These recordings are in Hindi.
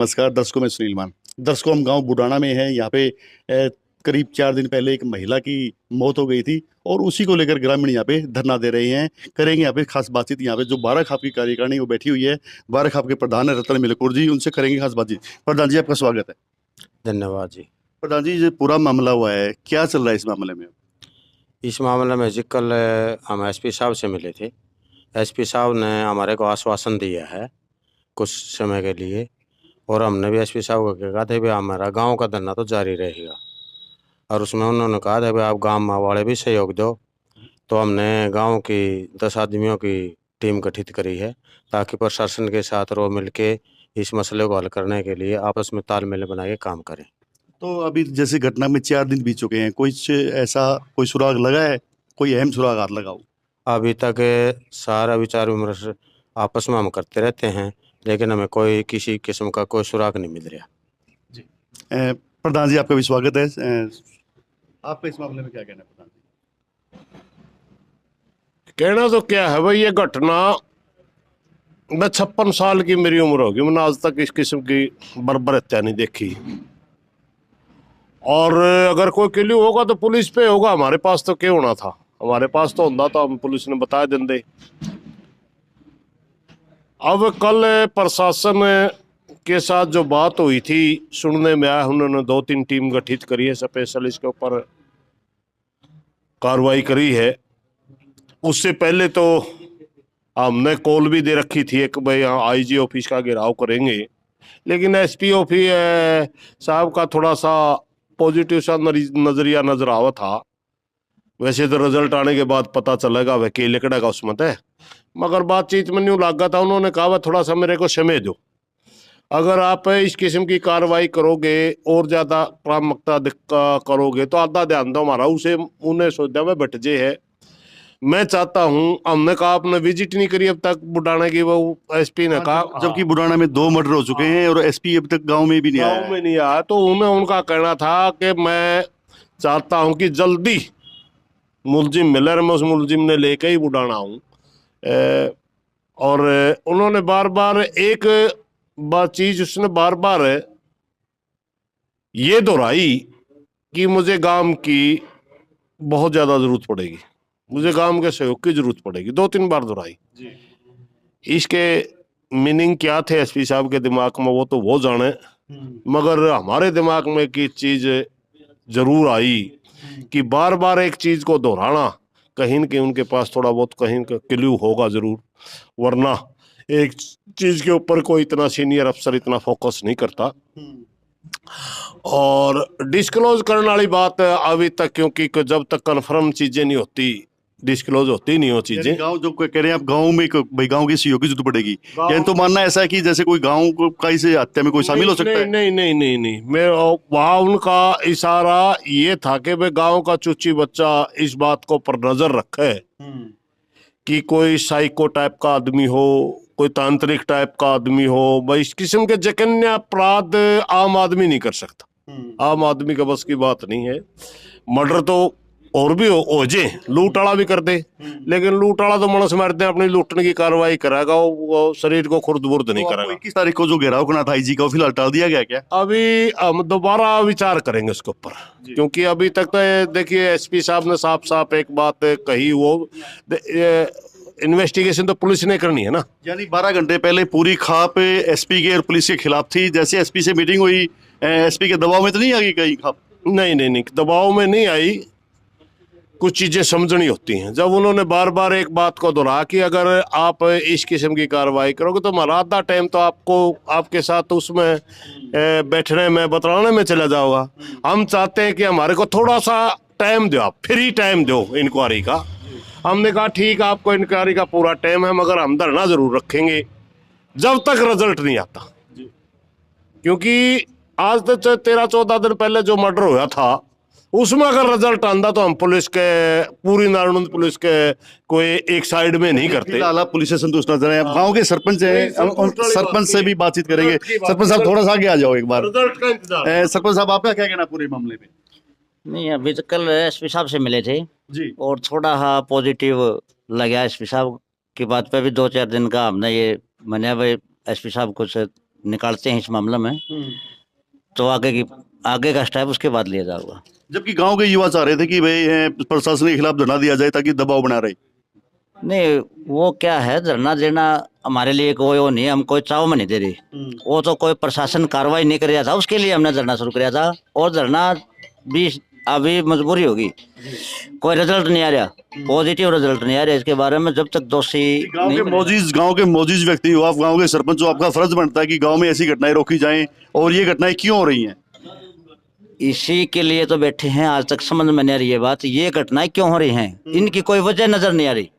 नमस्कार दर्शकों, मैं सुनील मान। दर्शकों, हम गांव बुडाना में हैं। यहाँ पे करीब 4 दिन पहले एक महिला की मौत हो गई थी और उसी को लेकर ग्रामीण यहाँ पे धरना दे रहे हैं। करेंगे यहाँ पे खास बातचीत। यहाँ पे जो बारह खाप की कार्यकारिणी वो बैठी हुई है, बारह खाप के प्रधान है रतन मिलकुर जी, उनसे करेंगे खास बातचीत। प्रधान जी, आपका स्वागत है। धन्यवाद जी। प्रधान जी, ये पूरा मामला हुआ है, क्या चल रहा है इस मामले में? इस मामले में जी कल हम एसपी साहब से मिले थे। एसपी साहब ने हमारे को आश्वासन दिया है कुछ समय के लिए, और हमने भी एसपी साहब को कहा था भाई हमारा गांव का धरना तो जारी रहेगा, और उसमें उन्होंने कहा था भाई आप गांव वाले भी सहयोग दो। तो हमने गांव की 10 आदमियों की टीम गठित करी है ताकि प्रशासन के साथ रो मिल के इस मसले को हल करने के लिए आपस में तालमेल बना के काम करें। तो अभी जैसे घटना में 4 दिन बीत चुके हैं, ऐसा कोई सुराग लगा है? कोई अहम सुराग हाथ लगाओ। अभी तक सारा विचार विमर्श आपस में हम करते रहते हैं, लेकिन हमें कोई किसी किस्म का कोई सुराग नहीं मिल रहा। जी प्रधान जी, आपका भी स्वागत है। आपका इस मामले में क्या कहना है प्रधान जी? कहना तो क्या है भाई, ये घटना मैं 56 साल की मेरी उम्र होगी, मैंने आज तक इस किस्म की बर्बर हत्या नहीं देखी। और अगर कोई किल्लू होगा तो पुलिस पे होगा, हमारे पास तो क्या होना था? हमारे पास तो होता तो हम पुलिस ने बता देंगे। अब कल प्रशासन के साथ जो बात हुई थी, सुनने में आया उन्होंने 2-3 टीम गठित करी है, स्पेशल इसके ऊपर कार्रवाई करी है। उससे पहले तो हमने कॉल भी दे रखी थी एक, भाई यहाँ आईजी ऑफिस का घेराव करेंगे, लेकिन एसपी ऑफिस साहब का थोड़ा सा पॉजिटिव सा नजरिया नजर आवा था। वैसे तो रिजल्ट आने के बाद पता चलेगा वह के लिकड़ा का उसमें है, मगर बातचीत में न्यू लगा था। उन्होंने कहा वह थोड़ा सा मेरे को समय दो, अगर आप इस किस्म की कार्रवाई करोगे और ज्यादा प्राथमिकता करोगे तो आधा ध्यान दो हमारा उसे उन्हें सोचा में बैठ जे है। मैं चाहता हूं, हमने कहा आपने विजिट नहीं करी अब तक बुडाना की, वो एसपी ने कहा जबकि बुडाना में 2 मर्डर हो चुके हैं और एसपी अब तक गांव में भी नहीं आया। गाँव में नहीं आया, तो उन्हें उनका कहना था कि मैं चाहता हूं कि जल्दी मुलजिम मिले, मैं उस मुलजिम ने लेके ही बुडाना हूं। और उन्होंने बार बार एक चीज उसने बार बार ये दोहराई कि मुझे गांव की बहुत ज्यादा जरूरत पड़ेगी, मुझे गांव के सहयोग की जरूरत पड़ेगी, 2-3 बार दोहराई। इसके मीनिंग क्या थे एसपी साहब के दिमाग में वो तो वो जाने, मगर हमारे दिमाग में की चीज जरूर आई कि बार बार एक चीज को दोहराना, कहीं न कहीं उनके पास थोड़ा बहुत कहीं का क्लू होगा जरूर, वरना एक चीज के ऊपर कोई इतना सीनियर अफसर इतना फोकस नहीं करता। और डिस्क्लोज करने वाली बात अभी तक, क्योंकि जब तक कंफर्म चीजें नहीं होती डिस्क्लोज होती नहीं हो चीजें। गांव जो कह रहे हैं आप, गांव में भाई गांव की सहयोग की जरूरत पड़ेगी, यानी तो मानना ऐसा है कि जैसे कोई गांव को का इसे हत्या में कोई शामिल हो सकता है? नहीं नहीं नहीं नहीं, मैं वहाँ उनका इशारा ये था कि भाई गांव का चुच्ची बच्चा इस बात को पर नजर रखे कि कोई साइको टाइप का आदमी हो, कोई तांत्रिक टाइप का आदमी हो, भाई इस किस्म के जघन्य अपराध आम आदमी नहीं कर सकता। आम आदमी का बस की बात नहीं है। मर्डर तो और भी हो जे, लूट वाला भी कर दे, लेकिन लूट वाला तो मनुष्य मारते हैं, अपनी लूटने की कार्रवाई कराएगा, वो शरीर को खुर्द बुर्द नहीं करेगा। 21 तारीख को जो घेराव करना था आईजी का, फिलहाल टाल दिया गया क्या? अभी हम दोबारा विचार करेंगे उसके ऊपर, क्योंकि अभी तक तो देखिए एसपी साहब ने साफ साफ एक बात कही, वो इन्वेस्टिगेशन तो पुलिस ने करनी है ना। यानी 12 घंटे पहले पूरी खाप एसपी के और पुलिस के खिलाफ थी। जैसे एसपी से मीटिंग हुई, एसपी के दबाव में तो नहीं आ गई कहीं खाप? नहीं नहीं नहीं, दबाव में नहीं आई, कुछ चीजें समझनी होती हैं। जब उन्होंने बार बार एक बात को दोहरा कि अगर आप इस किस्म की कार्रवाई करोगे तो हमारा आधा टाइम तो आपको आपके साथ उसमें बैठने में बतलाने में चला जाओगा। हम चाहते हैं कि हमारे को थोड़ा सा टाइम दो, आप फ्री टाइम दो इंक्वायरी का। हमने कहा ठीक है, आपको इंक्वायरी का पूरा टाइम है, मगर हम धरना जरूर रखेंगे जब तक रिजल्ट नहीं आता। क्योंकि आज तक 13-14 दिन पहले जो मर्डर हुआ था, उसमें अगर रिजल्ट आंदा तो हम पुलिस के पूरी नारायण पुलिस के कोई एक साइड में नहीं करते। फिलहाल आप पुलिस से संतुष्ट नजर हैं। गांव के सरपंच हैं, सरपंच से भी बातचीत करेंगे। सरपंच साहब थोड़ा सा आगे आ जाओ एक बार। रिजल्ट का इंतजार। सरपंच साहब, आपका क्या कहना पूरे मामले में? नहीं, अभी तो कल एसपी साहब से मिले थे जी, और थोड़ा हाँ पॉजिटिव लगा एसपी साहब की बात पे भी। 2-4 दिन का हमने ये माने भाई एसपी साहब कुछ निकालते हैं इस मामले में तो आगे का स्टेप उसके बाद लिया जाएगा। जबकि गांव के युवा चाह रहे थे कि भाई प्रशासन के खिलाफ धरना दिया जाए ताकि दबाव बना रहे। नहीं, वो क्या है, धरना देना हमारे लिए कोई वो नहीं, हम कोई चाव में नहीं दे रही। वो तो कोई प्रशासन कार्रवाई नहीं कर रहा था, उसके लिए हमने धरना शुरू किया था। और धरना भी अभी मजबूरी होगी, कोई रिजल्ट नहीं आ रहा, पॉजिटिव रिजल्ट नहीं आ रहा इसके बारे में, जब तक दोषी गांव के मौजूद व्यक्ति हो आप, गांव के सरपंच हो, आपका फर्ज बनता है कि गांव में ऐसी घटनाएं रोकी जाएं। और ये घटनाएं क्यों हो रही हैं? इसी के लिए तो बैठे हैं। आज तक समझ में नहीं आ रही ये बात, ये घटनाएं क्यों हो रही हैं, इनकी कोई वजह नजर नहीं आ रही।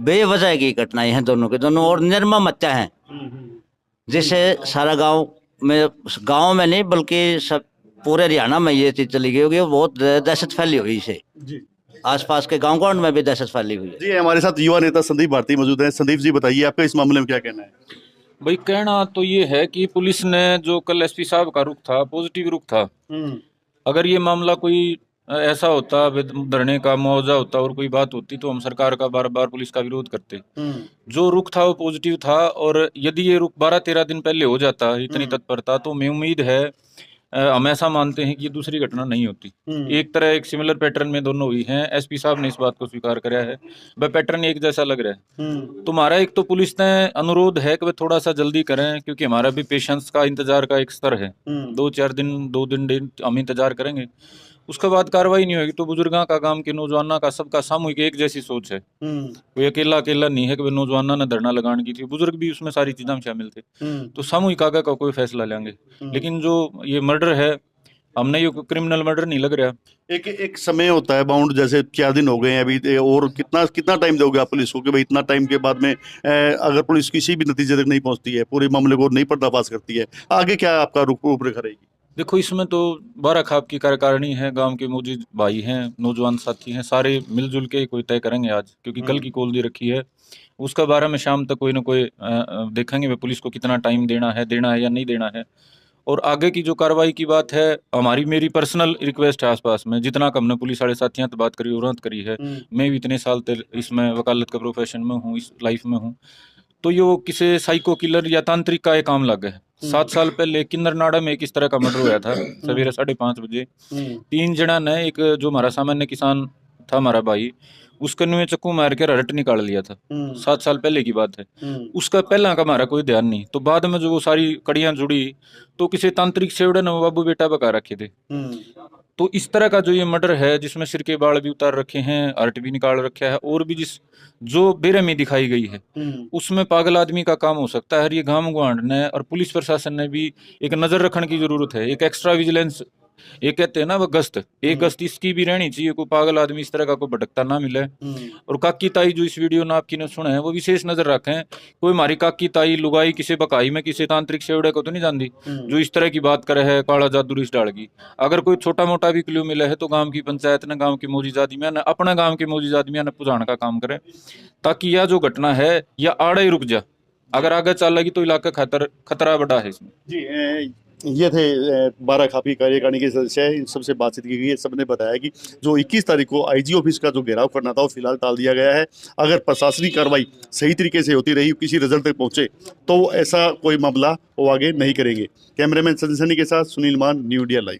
बेवजह की घटनाएं हैं दोनों के दोनों, और निर्मम हत्या है, जिससे सारा गांव में नहीं बल्कि सब पूरे हरियाणा में ये चीज चली गई होगी। बहुत दहशत फैली हुई इससे, आसपास के गांव में भी दहशत फैली हुई है। जी, हमारे साथ युवा नेता संदीप भारती मौजूद हैं। संदीप जी, बताइए आपका इस मामले में क्या कहना है? भाई, कहना तो ये है कि पुलिस ने जो कल एसपी साहब का रुख था, पॉजिटिव रुख था। अगर ये मामला कोई ऐसा होता, धरने का मुआवजा होता और कोई बात होती, तो हम सरकार का बार बार पुलिस का विरोध करते। जो रुख था वो पॉजिटिव था, और यदि ये रुख 12-13 दिन पहले हो जाता, इतनी तत्परता, तो मैं उम्मीद है, हम ऐसा मानते हैं कि ये दूसरी घटना नहीं होती। एक तरह एक सिमिलर पैटर्न में दोनों हुई हैं। एसपी साहब ने इस बात को स्वीकार करा है, वह पैटर्न एक जैसा लग रहा है। तो हमारा एक तो पुलिस ने अनुरोध है कि वे थोड़ा सा जल्दी करें, क्योंकि हमारा भी पेशेंस का इंतजार का एक स्तर है। 2-4 दिन 2 दिन हम इंतजार करेंगे, उसके बाद कार्रवाई नहीं होगी तो बुजुर्गों का, गांव के नौजवानों का, सबका सामूहिक एक जैसी सोच है। कोई अकेला नहीं है कि वे नौजवानों ने धरना लगाने की थी, बुजुर्ग भी उसमें सारी चीजें में शामिल थे। तो सामूहिक आगे का कोई फैसला लेंगे। लेकिन जो ये मर्डर है, हमने ये क्रिमिनल मर्डर नहीं लग रहा। एक समय होता है बाउंड, जैसे 4 दिन हो गए हैं अभी, और कितना टाइम दोगे आप पुलिस को कि भाई इतना टाइम के बाद में अगर पुलिस किसी भी नतीजे तक नहीं पहुंचती है, पूरे मामले को नहीं पर्दाफाश करती है, आगे क्या आपका रूपरेखा रहेगी? देखो, इसमें तो 12 खाप की कार्यकारिणी है, गांव के मौजूद भाई हैं, नौजवान साथी हैं, सारे मिलजुल के कोई तय करेंगे आज, क्योंकि कल की कॉल दी रखी है। उसका बारे में शाम तक कोई ना कोई देखेंगे वे पुलिस को कितना टाइम देना है या नहीं देना है। और आगे की जो कार्रवाई की बात है, मेरी पर्सनल रिक्वेस्ट है, आसपास में जितना कम ने पुलिस वाले साथियों से बात करी और करी है, मैं भी इतने साल तक इसमें वकालत के प्रोफेशन में हूँ, इस लाइफ में हूँ, तो ये किसी साइको किलर या तांत्रिक का ये काम लग है। 7 साल पहले किन्नरनाड़ा में एक इस तरह का मर्डर हुआ था, सवेरे 5:30 बजे। 3 जना ने, एक जो हमारा सामान्य किसान था, हमारा भाई, उसके नुए चक्कू मार के रट निकाल लिया था। 7 साल पहले की बात है। उसका पहला का हमारा कोई ध्यान नहीं, तो बाद में जो वो सारी कड़ियां जुड़ी, तो किसी तांत्रिक सेवड़े ने बाबू बेटा बका रखे थे। तो इस तरह का जो ये मर्डर है, जिसमें सिर के बाल भी उतार रखे हैं, अर्ट भी निकाल रखा है, और भी जो बेरहमी दिखाई गई है, उसमें पागल आदमी का काम हो सकता है। ये गांव गुआंढ ने और पुलिस प्रशासन ने भी एक नजर रखने की जरूरत है, एक एक्स्ट्रा विजिलेंस, ये कहते हैं ना वो गश्त, एक गश्त इसकी भी रहनी चाहिए। कोई पागल आदमी इस तरह का कोई भटकता ना मिले। और काकी ताई जो इस वीडियो ने आपकी ने सुना है, वो विशेष नजर रखें। कोई हमारी काकी ताई लुगाई किसी बकाई में किसी तांत्रिक सेवड़े को तो नहीं जानती, जो इस तरह की बात करे है, काला जादू रिस डाल की। अगर कोई छोटा मोटा भी क्ल्यू मिला है, तो गांव की पंचायत ने, गांव के मौजूद आदमियों ने, अपने गांव के मौजूद आदमियों ने पुजाने का काम करे, ताकि यह जो घटना है यह आड़े ही रुक जाए। अगर आगे चल लगी तो इलाका खतरा बड़ा है इसमें। जी, ये थे 12 खापी कार्यकारिणी के सदस्य, इन सबसे बातचीत की गई है। सबने बताया कि जो 21 तारीख को आईजी ऑफिस का जो घेराव करना था वो फिलहाल टाल दिया गया है। अगर प्रशासनिक कार्रवाई सही तरीके से होती रही, किसी रिजल्ट तक पहुंचे, तो ऐसा कोई मामला वो आगे नहीं करेंगे। कैमरामैन संजय सैनी के साथ सुनील मान, न्यू इंडिया लाइव।